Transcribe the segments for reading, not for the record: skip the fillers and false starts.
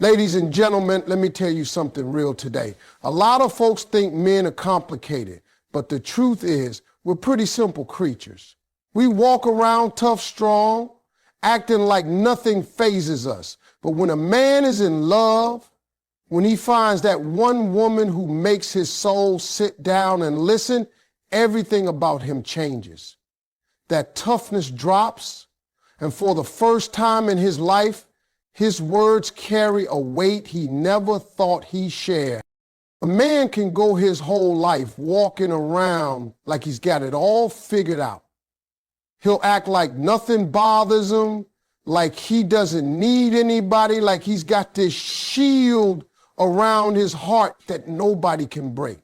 Ladies and gentlemen, let me tell you something real today. A lot of folks think men are complicated, but the truth is we're pretty simple creatures. We walk around tough, strong, acting like nothing phases us. But when a man is in love, when he finds that one woman who makes his soul sit down and listen, everything about him changes. That toughness drops, and for the first time in his life, his words carry a weight he never thought he shared. A man can go his whole life walking around like he's got it all figured out. He'll act like nothing bothers him, like he doesn't need anybody, like he's got this shield around his heart that nobody can break.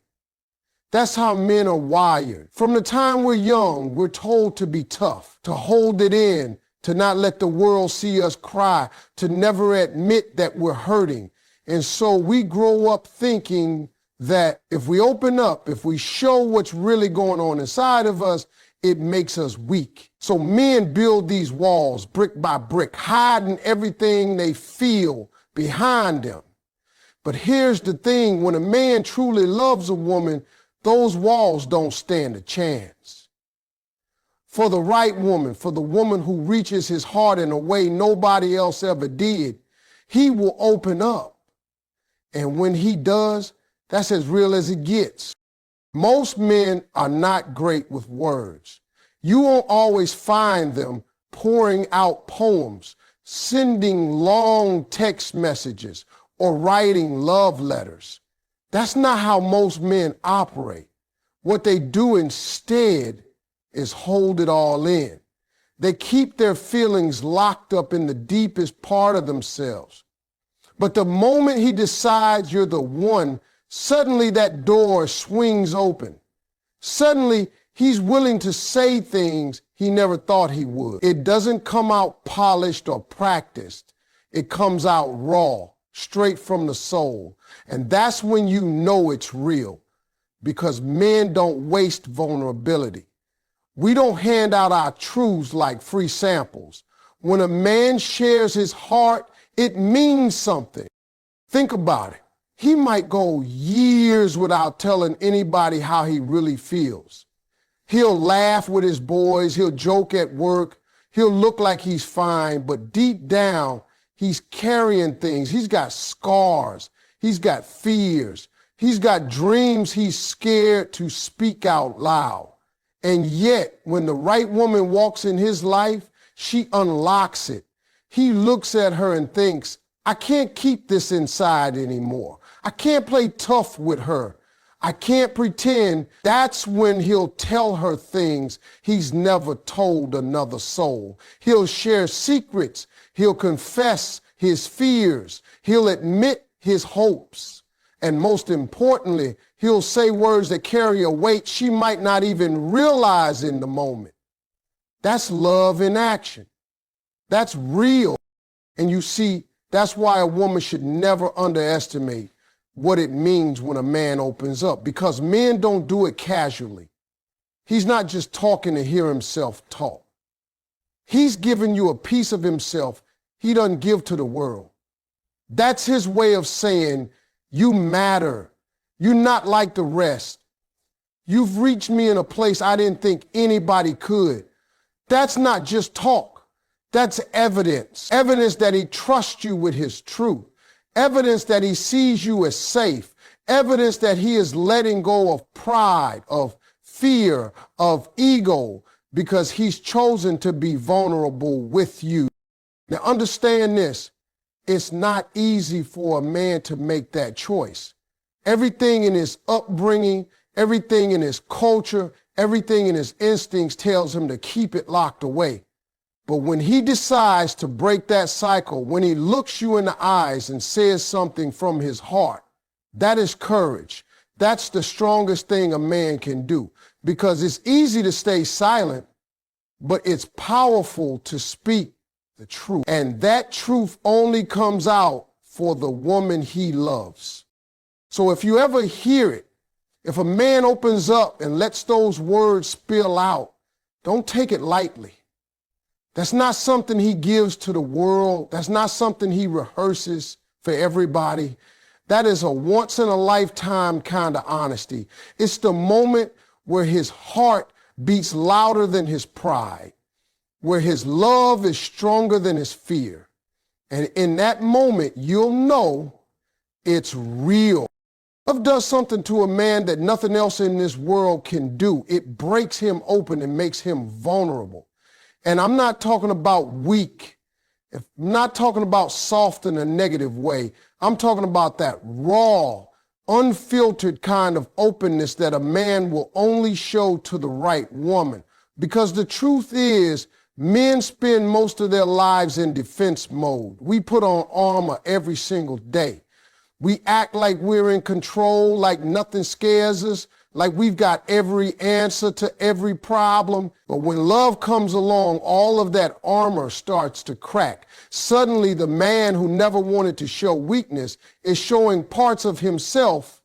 That's how men are wired. From the time we're young, we're told to be tough, to hold it in, to not let the world see us cry, to never admit that we're hurting. And so we grow up thinking that if we open up, if we show what's really going on inside of us, it makes us weak. So men build these walls brick by brick, hiding everything they feel behind them. But here's the thing, when a man truly loves a woman, those walls don't stand a chance. For the right woman, for the woman who reaches his heart in a way nobody else ever did, he will open up. And when he does, that's as real as it gets. Most men are not great with words. You won't always find them pouring out poems, sending long text messages, or writing love letters. That's not how most men operate. What they do instead is hold it all in. They keep their feelings locked up in the deepest part of themselves. But the moment he decides you're the one, suddenly that door swings open. Suddenly he's willing to say things he never thought he would. It doesn't come out polished or practiced. It comes out raw, straight from the soul. And that's when you know it's real, because men don't waste vulnerability. We don't hand out our truths like free samples. When a man shares his heart, it means something. Think about it. He might go years without telling anybody how he really feels. He'll laugh with his boys, he'll joke at work, he'll look like he's fine, but deep down, he's carrying things. He's got scars, he's got fears, he's got dreams he's scared to speak out loud. And yet, when the right woman walks in his life, she unlocks it. He looks at her and thinks, I can't keep this inside anymore. I can't play tough with her. I can't pretend. That's when he'll tell her things he's never told another soul. He'll share secrets. He'll confess his fears. He'll admit his hopes. And most importantly, he'll say words that carry a weight she might not even realize in the moment. That's love in action. That's real. And you see, that's why a woman should never underestimate what it means when a man opens up, because men don't do it casually. He's not just talking to hear himself talk. He's giving you a piece of himself he doesn't give to the world. That's his way of saying, you matter. You're not like the rest. You've reached me in a place I didn't think anybody could. That's not just talk. That's evidence. Evidence that he trusts you with his truth. Evidence that he sees you as safe. Evidence that he is letting go of pride, of fear, of ego, because he's chosen to be vulnerable with you. Now understand this. It's not easy for a man to make that choice. Everything in his upbringing, everything in his culture, everything in his instincts tells him to keep it locked away. But when he decides to break that cycle, when he looks you in the eyes and says something from his heart, that is courage. That's the strongest thing a man can do, because it's easy to stay silent, but it's powerful to speak the truth. And that truth only comes out for the woman he loves. So if you ever hear it, if a man opens up and lets those words spill out, don't take it lightly. That's not something he gives to the world. That's not something he rehearses for everybody. That is a once in a lifetime kind of honesty. It's the moment where his heart beats louder than his pride, where his love is stronger than his fear. And in that moment, you'll know it's real. Love does something to a man that nothing else in this world can do. It breaks him open and makes him vulnerable. And I'm not talking about weak. I'm not talking about soft in a negative way. I'm talking about that raw, unfiltered kind of openness that a man will only show to the right woman. Because the truth is, men spend most of their lives in defense mode. We put on armor every single day. We act like we're in control, like nothing scares us, like we've got every answer to every problem. But when love comes along, all of that armor starts to crack. Suddenly, the man who never wanted to show weakness is showing parts of himself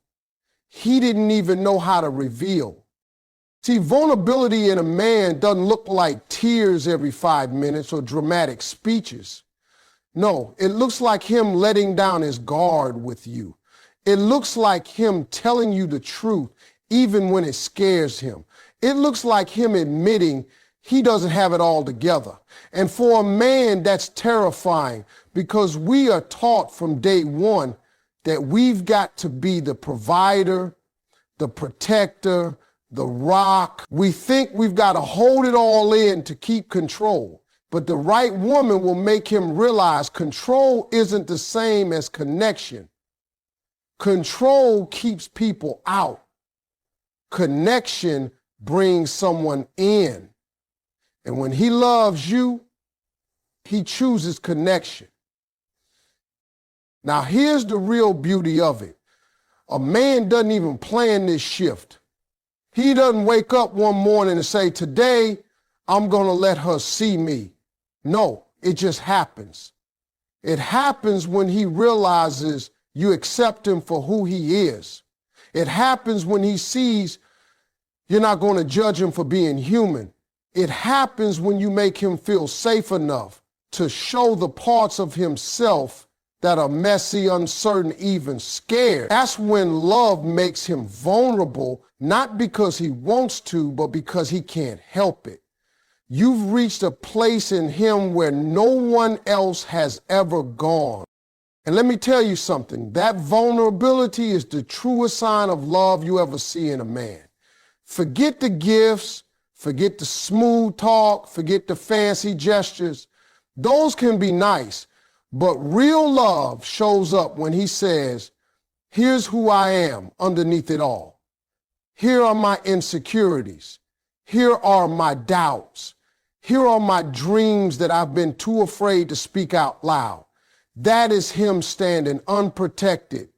he didn't even know how to reveal. See, vulnerability in a man doesn't look like tears every 5 minutes or dramatic speeches. No, it looks like him letting down his guard with you. It looks like him telling you the truth, even when it scares him. It looks like him admitting he doesn't have it all together. And for a man, that's terrifying because we are taught from day one that we've got to be the provider, the protector, the rock. We think we've got to hold it all in to keep control. But the right woman will make him realize control isn't the same as connection. Control keeps people out. Connection brings someone in. And when he loves you, he chooses connection. Now, here's the real beauty of it. A man doesn't even plan this shift. He doesn't wake up one morning and say, today, I'm going to let her see me. No, it just happens. It happens when he realizes you accept him for who he is. It happens when he sees you're not going to judge him for being human. It happens when you make him feel safe enough to show the parts of himself that are messy, uncertain, even scared. That's when love makes him vulnerable, not because he wants to, but because he can't help it. You've reached a place in him where no one else has ever gone. And let me tell you something, that vulnerability is the truest sign of love you ever see in a man. Forget the gifts, forget the smooth talk, forget the fancy gestures. Those can be nice, but real love shows up when he says, here's who I am underneath it all. Here are my insecurities. Here are my doubts. Here are my dreams that I've been too afraid to speak out loud. That is him standing unprotected,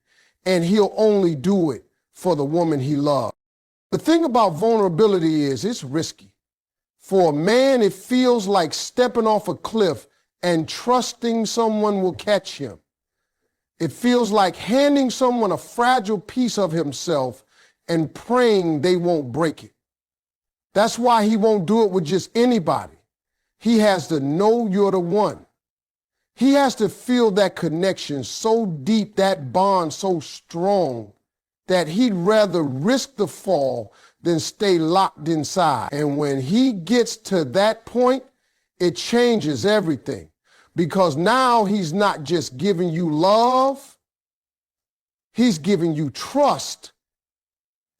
and he'll only do it for the woman he loves. The thing about vulnerability is it's risky. For a man, it feels like stepping off a cliff and trusting someone will catch him. It feels like handing someone a fragile piece of himself and praying they won't break it. That's why he won't do it with just anybody. He has to know you're the one. He has to feel that connection so deep, that bond so strong, that he'd rather risk the fall than stay locked inside. And when he gets to that point, it changes everything. Because now he's not just giving you love, he's giving you trust.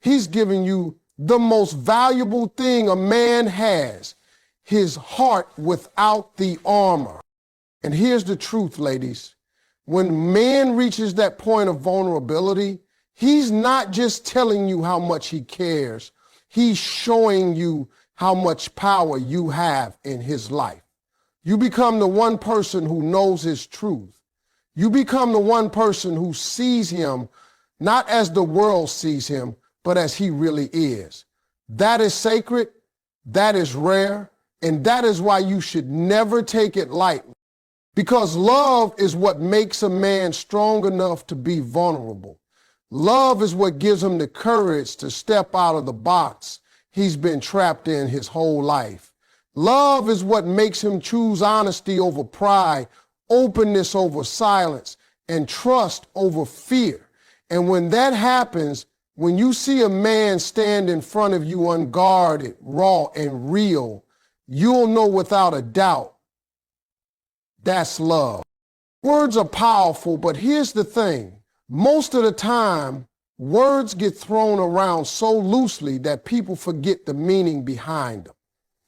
He's giving you the most valuable thing a man has, his heart without the armor. And here's the truth, ladies. When man reaches that point of vulnerability, he's not just telling you how much he cares. He's showing you how much power you have in his life. You become the one person who knows his truth. You become the one person who sees him not as the world sees him, but as he really is. That is sacred, that is rare, and that is why you should never take it lightly. Because love is what makes a man strong enough to be vulnerable. Love is what gives him the courage to step out of the box he's been trapped in his whole life. Love is what makes him choose honesty over pride, openness over silence, and trust over fear. And when that happens, when you see a man stand in front of you unguarded, raw, and real, you'll know without a doubt that's love. Words are powerful, but here's the thing. Most of the time, words get thrown around so loosely that people forget the meaning behind them.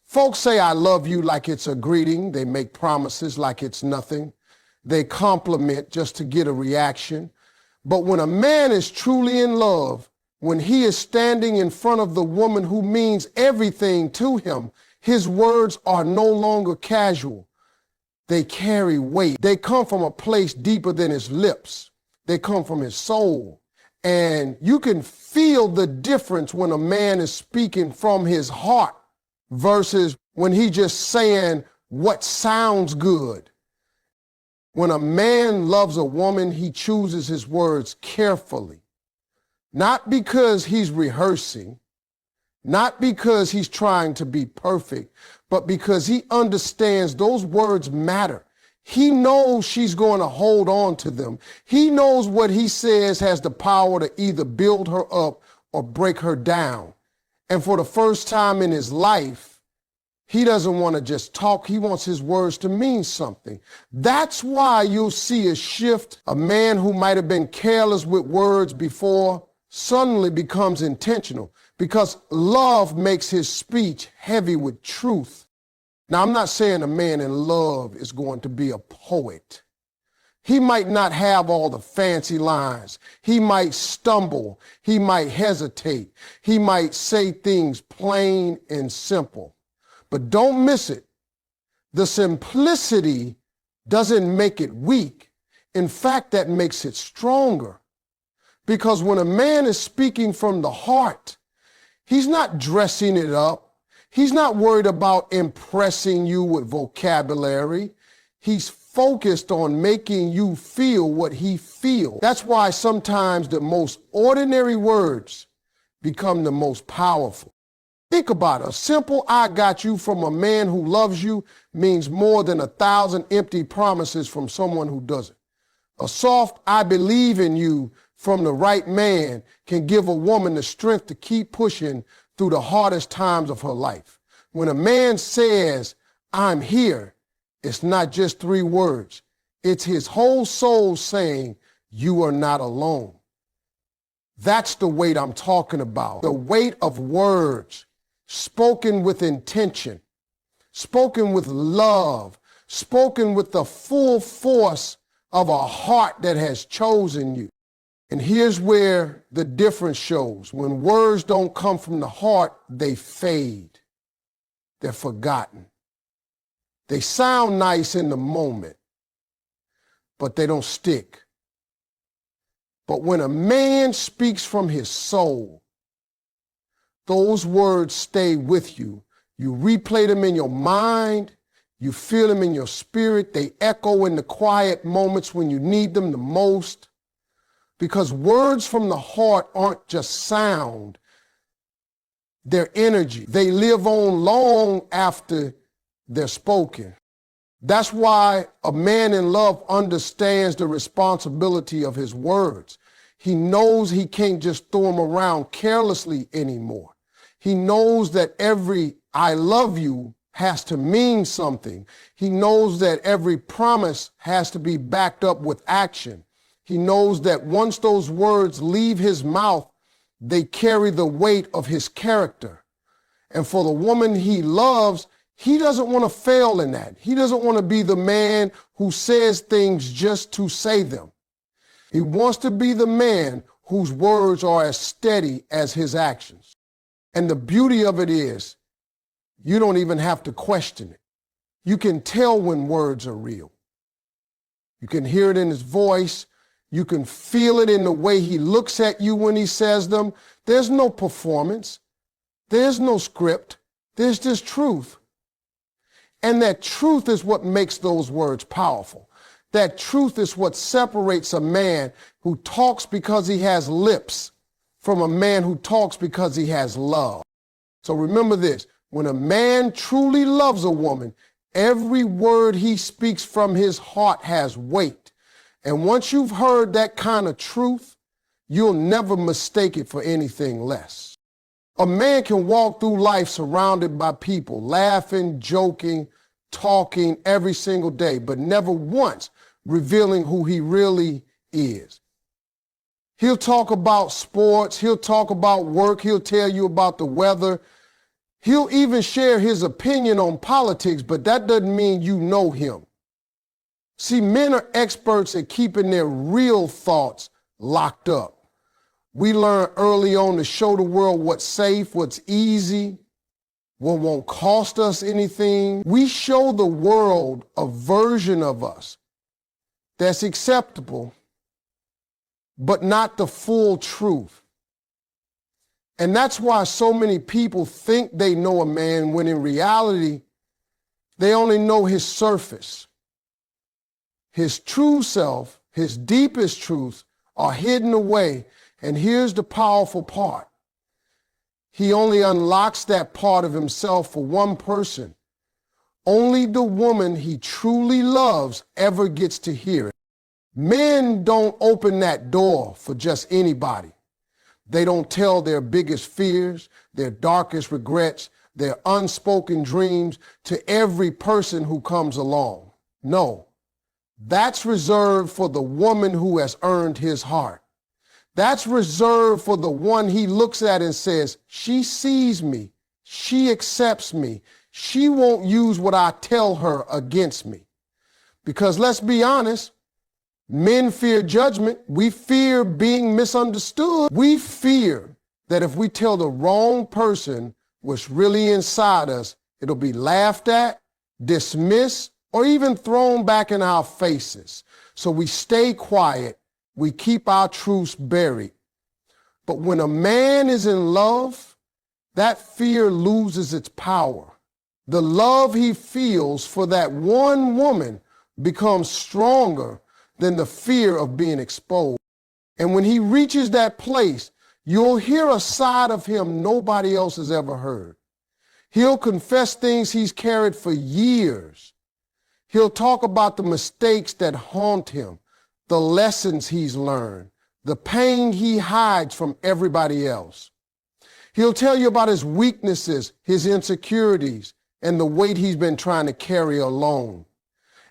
Folks say, I love you like it's a greeting. They make promises like it's nothing. They compliment just to get a reaction. But when a man is truly in love, when he is standing in front of the woman who means everything to him, his words are no longer casual. They carry weight. They come from a place deeper than his lips. They come from his soul. And you can feel the difference when a man is speaking from his heart versus when he just saying what sounds good. When a man loves a woman, he chooses his words carefully. Not because he's rehearsing, not because he's trying to be perfect, but because he understands those words matter. He knows she's going to hold on to them. He knows what he says has the power to either build her up or break her down. And for the first time in his life, he doesn't want to just talk. He wants his words to mean something. That's why you'll see a shift. A man who might have been careless with words before suddenly becomes intentional because love makes his speech heavy with truth. Now, I'm not saying a man in love is going to be a poet. He might not have all the fancy lines. He might stumble. He might hesitate. He might say things plain and simple. But don't miss it. The simplicity doesn't make it weak. In fact, that makes it stronger. Because when a man is speaking from the heart, he's not dressing it up. He's not worried about impressing you with vocabulary. He's focused on making you feel what he feels. That's why sometimes the most ordinary words become the most powerful. Think about it. A simple "I got you" from a man who loves you means more than 1,000 empty promises from someone who doesn't. A soft "I believe in you" from the right man can give a woman the strength to keep pushing through the hardest times of her life. When a man says, "I'm here," it's not just 3 words. It's his whole soul saying, "You are not alone." That's the weight I'm talking about. The weight of words spoken with intention, spoken with love, spoken with the full force of a heart that has chosen you. And here's where the difference shows. When words don't come from the heart, they fade. They're forgotten. They sound nice in the moment, but they don't stick. But when a man speaks from his soul, those words stay with you. You replay them in your mind. You feel them in your spirit. They echo in the quiet moments when you need them the most. Because words from the heart aren't just sound. They're energy. They live on long after they're spoken. That's why a man in love understands the responsibility of his words. He knows he can't just throw them around carelessly anymore. He knows that every "I love you" has to mean something. He knows that every promise has to be backed up with action. He knows that once those words leave his mouth, they carry the weight of his character. And for the woman he loves, he doesn't want to fail in that. He doesn't want to be the man who says things just to say them. He wants to be the man whose words are as steady as his actions. And the beauty of it is, you don't even have to question it. You can tell when words are real. You can hear it in his voice. You can feel it in the way he looks at you when he says them. There's no performance. There's no script. There's just truth. And that truth is what makes those words powerful. That truth is what separates a man who talks because he has lips from a man who talks because he has love. So remember this, when a man truly loves a woman, every word he speaks from his heart has weight. And once you've heard that kind of truth, you'll never mistake it for anything less. A man can walk through life surrounded by people, laughing, joking, talking every single day, but never once revealing who he really is. He'll talk about sports, he'll talk about work, he'll tell you about the weather. He'll even share his opinion on politics, but that doesn't mean you know him. See, men are experts at keeping their real thoughts locked up. We learn early on to show the world what's safe, what's easy, what won't cost us anything. We show the world a version of us that's acceptable, but not the full truth. And that's why so many people think they know a man when in reality, they only know his surface. His true self, his deepest truths are hidden away. And here's the powerful part. He only unlocks that part of himself for one person. Only the woman he truly loves ever gets to hear it. Men don't open that door for just anybody. They don't tell their biggest fears, their darkest regrets, their unspoken dreams to every person who comes along. No, that's reserved for the woman who has earned his heart. That's reserved for the one he looks at and says, she sees me, she accepts me, she won't use what I tell her against me. Because let's be honest, men fear judgment. We fear being misunderstood. We fear that if we tell the wrong person what's really inside us, it'll be laughed at, dismissed, or even thrown back in our faces. So we stay quiet. We keep our truths buried. But when a man is in love, that fear loses its power. The love he feels for that one woman becomes stronger than the fear of being exposed. And when he reaches that place, you'll hear a side of him nobody else has ever heard. He'll confess things he's carried for years. He'll talk about the mistakes that haunt him, the lessons he's learned, the pain he hides from everybody else. He'll tell you about his weaknesses, his insecurities, and the weight he's been trying to carry alone.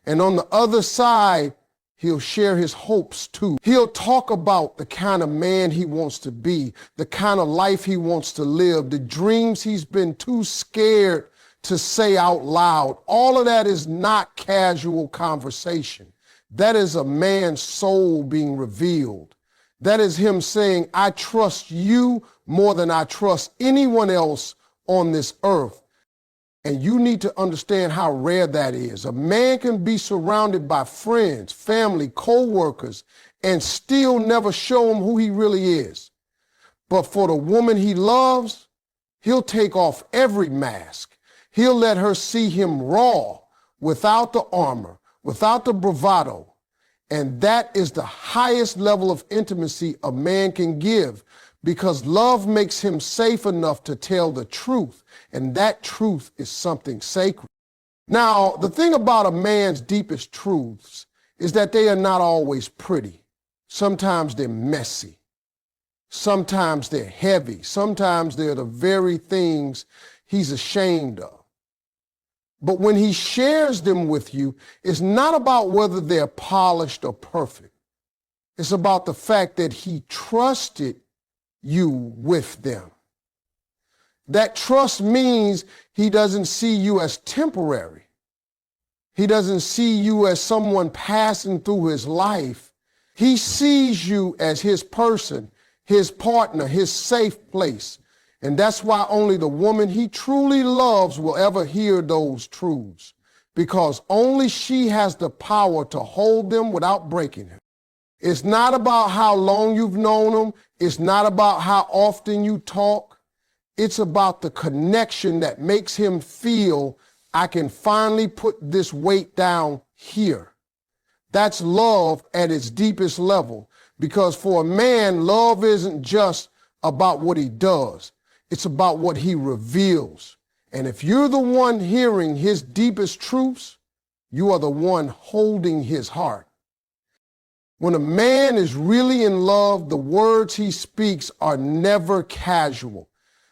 And on the other side, he'll share his hopes too. He'll talk about the kind of man he wants to be, the kind of life he wants to live, the dreams he's been too scared to say out loud. All of that is not casual conversation. That is a man's soul being revealed. That is him saying, I trust you more than I trust anyone else on this earth. And you need to understand how rare that is. A man can be surrounded by friends, family, co-workers, and still never show him who he really is. But for the woman he loves, he'll take off every mask. He'll let her see him raw, without the armor, without the bravado. And that is the highest level of intimacy a man can give, because love makes him safe enough to tell the truth. And that truth is something sacred. Now, the thing about a man's deepest truths is that they are not always pretty. Sometimes they're messy. Sometimes they're heavy. Sometimes they're the very things he's ashamed of. But when he shares them with you, it's not about whether they're polished or perfect. It's about the fact that he trusted you with them. That trust means he doesn't see you as temporary. He doesn't see you as someone passing through his life. He sees you as his person, his partner, his safe place. And that's why only the woman he truly loves will ever hear those truths, because only she has the power to hold them without breaking him. It's not about how long you've known him. It's not about how often you talk. It's about the connection that makes him feel, I can finally put this weight down here. That's love at its deepest level, because for a man, love isn't just about what he does. It's about what he reveals. And if you're the one hearing his deepest truths, you are the one holding his heart. When a man is really in love, the words he speaks are never casual.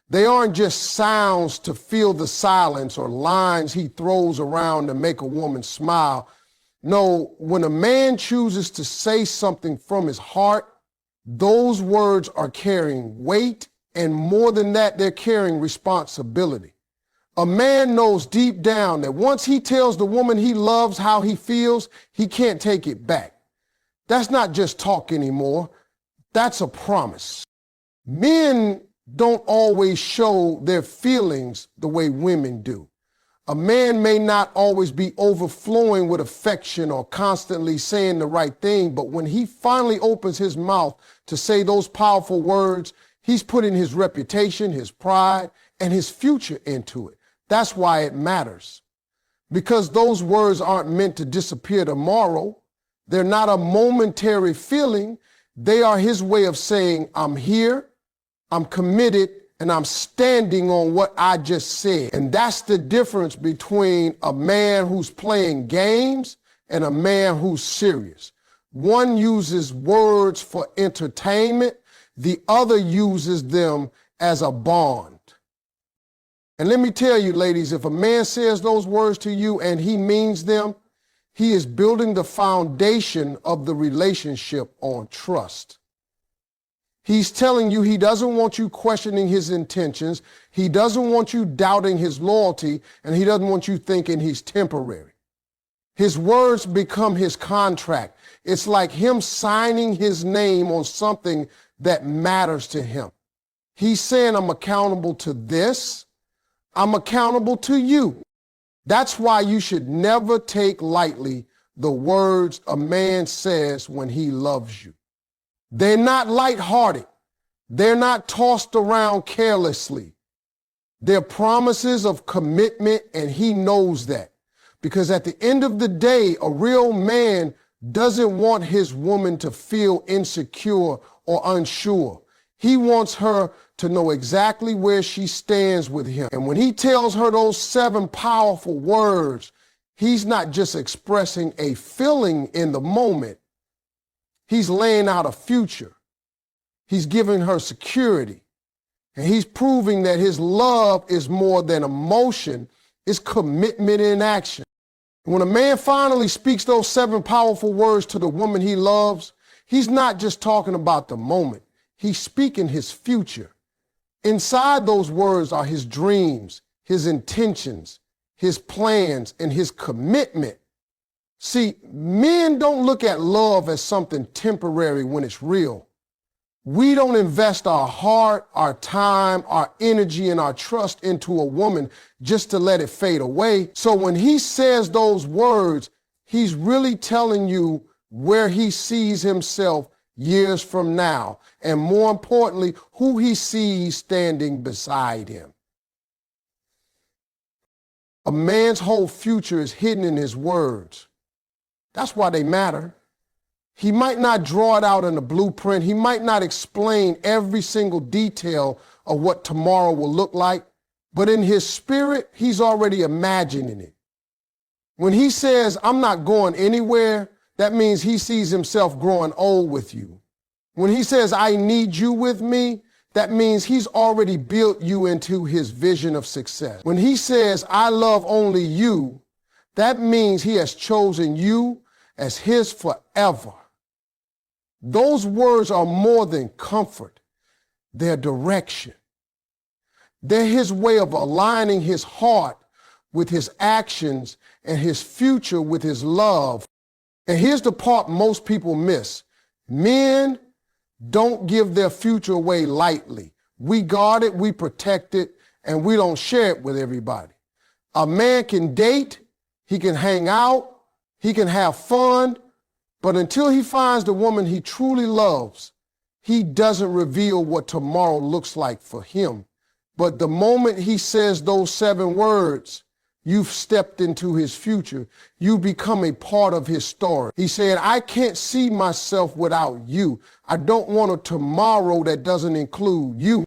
They aren't just sounds to fill the silence or lines he throws around to make a woman smile. No, when a man chooses to say something from his heart, those words are carrying weight, and more than that, they're carrying responsibility. A man knows deep down that once he tells the woman he loves how he feels, he can't take it back. That's not just talk anymore. That's a promise. Men don't always show their feelings the way women do. A man may not always be overflowing with affection or constantly saying the right thing, but when he finally opens his mouth to say those powerful words, he's putting his reputation, his pride, and his future into it. That's why it matters. Because those words aren't meant to disappear tomorrow. They're not a momentary feeling. They are his way of saying, I'm here, I'm committed, and I'm standing on what I just said. And that's the difference between a man who's playing games and a man who's serious. One uses words for entertainment. The other uses them as a bond. And let me tell you, ladies, if a man says those words to you and he means them, he is building the foundation of the relationship on trust. He's telling you he doesn't want you questioning his intentions. He doesn't want you doubting his loyalty, and he doesn't want you thinking he's temporary. His words become his contract. It's like him signing his name on something that matters to him. He's saying, I'm accountable to this. I'm accountable to you. That's why you should never take lightly the words a man says when he loves you. They're not lighthearted. They're not tossed around carelessly. They're promises of commitment, and he knows that. Because at the end of the day, a real man doesn't want his woman to feel insecure or unsure. He wants her to know exactly where she stands with him. And when he tells her those 7 powerful words, he's not just expressing a feeling in the moment. He's laying out a future. He's giving her security. And he's proving that his love is more than emotion. It's commitment in action. When a man finally speaks those 7 powerful words to the woman he loves, he's not just talking about the moment. He's speaking his future. Inside those words are his dreams, his intentions, his plans, and his commitment. See, men don't look at love as something temporary when it's real. We don't invest our heart, our time, our energy, and our trust into a woman just to let it fade away. So when he says those words, he's really telling you where he sees himself years from now, and more importantly, who he sees standing beside him. A man's whole future is hidden in his words. That's why they matter. He might not draw it out in a blueprint. He might not explain every single detail of what tomorrow will look like, but in his spirit, he's already imagining it. When he says, I'm not going anywhere, that means he sees himself growing old with you. When he says, I need you with me, that means he's already built you into his vision of success. When he says, I love only you, that means he has chosen you as his forever. Those words are more than comfort. They're direction. They're his way of aligning his heart with his actions and his future with his love. And here's the part most people miss. Men don't give their future away lightly. We guard it, we protect it, and we don't share it with everybody. A man can date, he can hang out, he can have fun, but until he finds the woman he truly loves, he doesn't reveal what tomorrow looks like for him. But the moment he says those 7 words, you've stepped into his future. You become a part of his story. He said, I can't see myself without you. I don't want a tomorrow that doesn't include you.